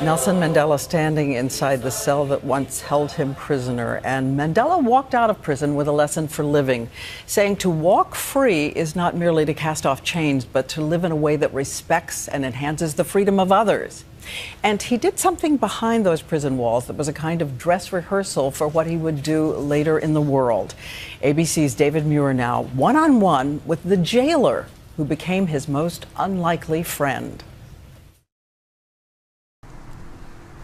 Nelson Mandela standing inside the cell that once held him prisoner. And Mandela walked out of prison with a lesson for living, saying to walk free is not merely to cast off chains, but to live in a way that respects and enhances the freedom of others. And he did something behind those prison walls that was a kind of dress rehearsal for what he would do later in the world. ABC's David Muir now one-on-one with the jailer who became his most unlikely friend.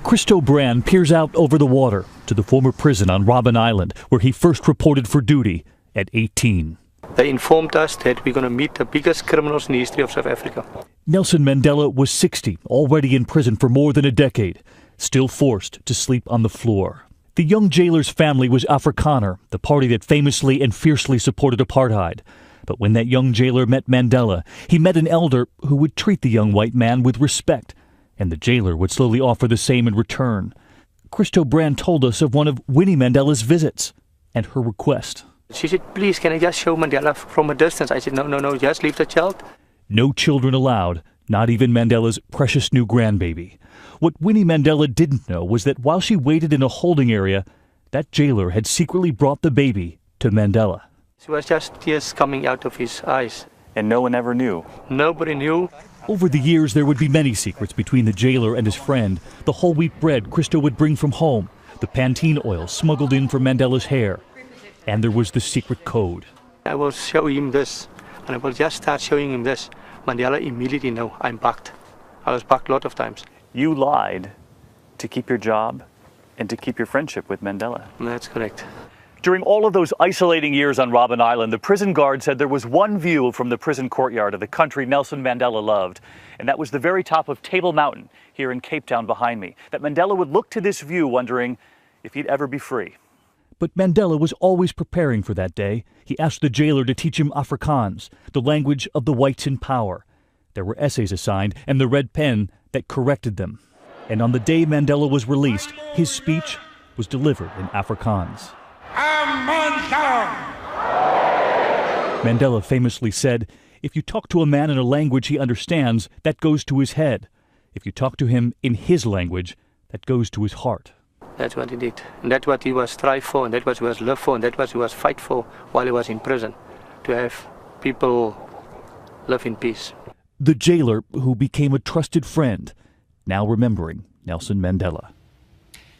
Christo Brand peers out over the water to the former prison on Robben Island, where he first reported for duty at 18. They informed us that we're going to meet the biggest criminals in the history of South Africa. Nelson Mandela was 60, already in prison for more than a decade, still forced to sleep on the floor. The young jailer's family was Afrikaner, the party that famously and fiercely supported apartheid. But when that young jailer met Mandela, he met an elder who would treat the young white man with respect, and the jailer would slowly offer the same in return. Christo Brand told us of one of Winnie Mandela's visits and her request. She said, "Please, can I just show Mandela from a distance?" I said, no, just leave the child. No children allowed, not even Mandela's precious new grandbaby. What Winnie Mandela didn't know was that while she waited in a holding area, that jailer had secretly brought the baby to Mandela. It was just tears coming out of his eyes. And no one ever knew? Nobody knew. Over the years, there would be many secrets between the jailer and his friend. The whole wheat bread Christo would bring from home, the Pantene oil smuggled in from Mandela's hair. And there was the secret code. I will show him this, and I will just start showing him this. Mandela immediately know I'm bugged. I was bugged a lot of times. You lied to keep your job and to keep your friendship with Mandela. That's correct. During all of those isolating years on Robben Island, the prison guard said there was one view from the prison courtyard of the country Nelson Mandela loved, and that was the very top of Table Mountain here in Cape Town behind me. That Mandela would look to this view wondering if he'd ever be free. But Mandela was always preparing for that day. He asked the jailer to teach him Afrikaans, the language of the whites in power. There were essays assigned and the red pen that corrected them. And on the day Mandela was released, his speech was delivered in Afrikaans. Mandela famously said, "If you talk to a man in a language he understands, that goes to his head. If you talk to him in his language, that goes to his heart." That's what he did. And that's what he was strive for, and that's what he was live for, and that's what he was fight for while he was in prison, to have people live in peace. The jailer who became a trusted friend, now remembering Nelson Mandela.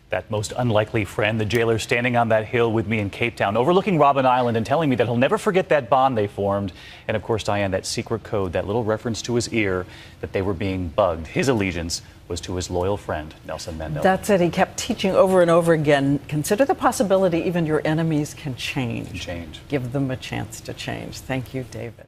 That most unlikely friend, the jailer standing on that hill with me in Cape Town, overlooking Robben Island and telling me that he'll never forget that bond they formed. And of course, Diane, that secret code, that little reference to his ear that they were being bugged. His allegiance was to his loyal friend, Nelson Mandela. That's it. He kept teaching over and over again. Consider the possibility even your enemies can change. Change. Give them a chance to change. Thank you, David.